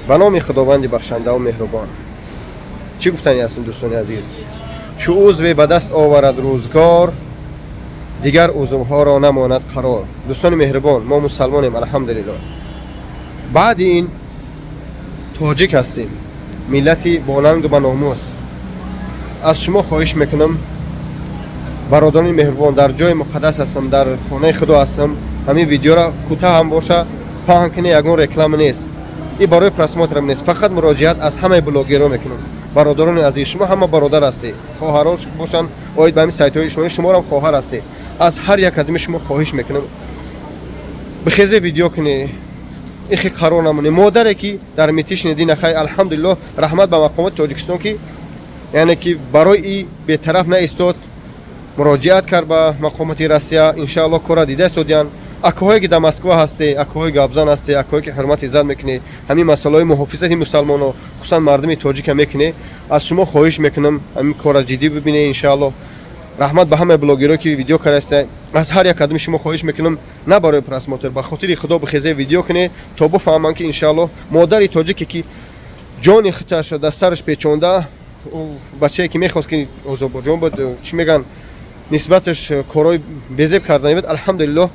به نام خداوند بخشنده و مهربان. چی گفتنی هستیم دوستان عزیز؟ چو عضو به دست آورد روزگار، دیگر عضوها را نماند قرار. دوستان مهربان، ما مسلمانیم الحمدلله. بعد این تاجیک هستیم، ملتی با ننگ و ناموس. از شما خواهش میکنم برادران مهربان، در جای مقدس هستم، در خانه خدا هستم، همین ویدیو را کوتاه هم باشه پهن کنی، یگان رکلام نیست، این برای پرسماترم نیست، فقط مراجعت از همه بلاگرها میکنم. برادران عزیز، شما همه برادر هستی، خواهران باشن اوید به همین سایت های شما هم خواهر هستی. از هر یک کدوم شما خواهش میکنم بخیزه ویدیو کنی، این قرار نمونه. مادری که در میتیش ندی نخوای، الحمدلله رحمت به مقامات تاجیکستان که یعنی که برای این به طرف نه ایستاد، مراجعت کرد به مقامات روسیه، ان شاء الله کار دیده سودیان. اکوهایی که در مسکو هستی، اکوهای گابزان هستی، اکوهایی که حرمت عزت میکنی، همین مسائل محافظت مسلمانان خصوصا مردم تاجیک میکنی، از شما خواهش میکنم همین کار جدی ببینید ان شاء الله. رحمت به همه بلاگرها که ویدیو کردن، از هر یک کدوم شما خواهش میکنم نه برای پرسماتر، به خاطر خدا بخیزه ویدیو کنه تا بفهمن که ان شاء الله مادر تاجیکی که جان خطرش در سرش پیچونده، بچه‌ای که میخواست که آذربایجان بود، چی میگن نسبتش کارهای بزرگ کردن بود، الحمدلله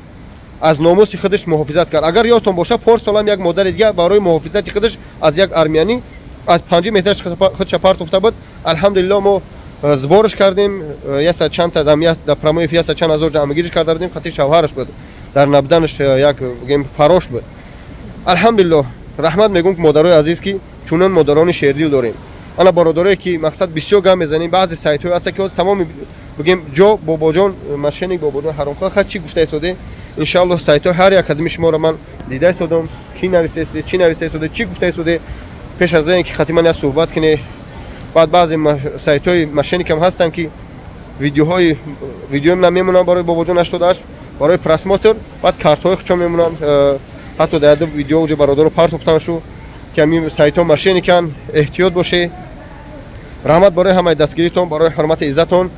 از ناموس خودش محافظت کرد. اگر یادتون باشه پارسال هم یک مادر دیگه برای محافظت خودش از یک ارمنی از 5 متر خودش پارت افتاد بود، الحمدلله ما زبارش کردیم، یه چند تا دمیاست در پرمای فیاس چند هزار جامگیرش کرده بودیم، خاطر شوهرش بود، در نبدنش یک گیم فراش بود. الحمدلله رحمت میگم که مادرای عزیز که چونن مادران شیردل داریم. انا برادرایی که مقصد بسیار گم میزنیم، بعضی سایت های هست که تمام بگیم جو باباجان ماشینی باباجان حرامخواه خود چی گفته شده، ان شاء الله سایت ها هر یک کدوم شما رو من دیده شدم کی نوشته است، چی نوشته شده، چی گفته شده، پیش از اینکه خاطر من صحبت کنه. بعد بعضی سایت های ماشینی کم هستن که ویدیو نمیمونن برای باباجان 88 برای پرسماتر، بعد کارت های خودشون میمونن، حتی در ویدیو وجه برادر رو پارت افتادن شو که همین سایت ها ماشینی کن، احتیاط باشه. رحمت برای همه دستگیریتون، برای حرمت عزتون.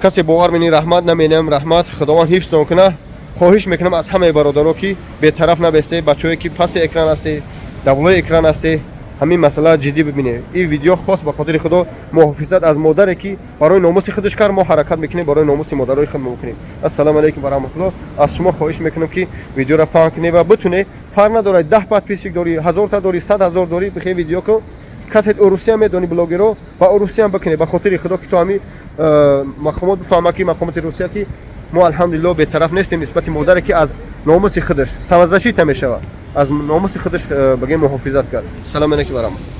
کسی باور منی رحمت نمینم، رحمت خداوند حفظتون کنه. خواهش میکنم از همه برادرها که به طرف نبسته، بچه‌ای که پس اکران هستی، دبلای اکران هستی، همین مسئله جدی ببینه. این ویدیو خاص به خاطر خدا محافظت از مادری که برای ناموس خودش کار ما حرکت میکنیم، برای ناموس مادرای خود میکنیم. السلام علیکم و رحمت الله. از شما خواهش میکنم که ویدیو را پهن کنید و بتونه فرق نداره 10 پات پیسک داری، 1000 تا داری، 100,000 داری، بخیر ویدیو کو کسی روسیه میدونی بلاگرو و روسیه هم بکنه. به خاطر خدا که تو همین مقامات بفهمه که مقامات روسیه که ما الحمدلله به طرف نیستیم نسبت مادری که از ناموس خودش سمزشی تمیشه، از ناموس خودش بگیم محافظت کرد. سلام علیکم و رحمت الله.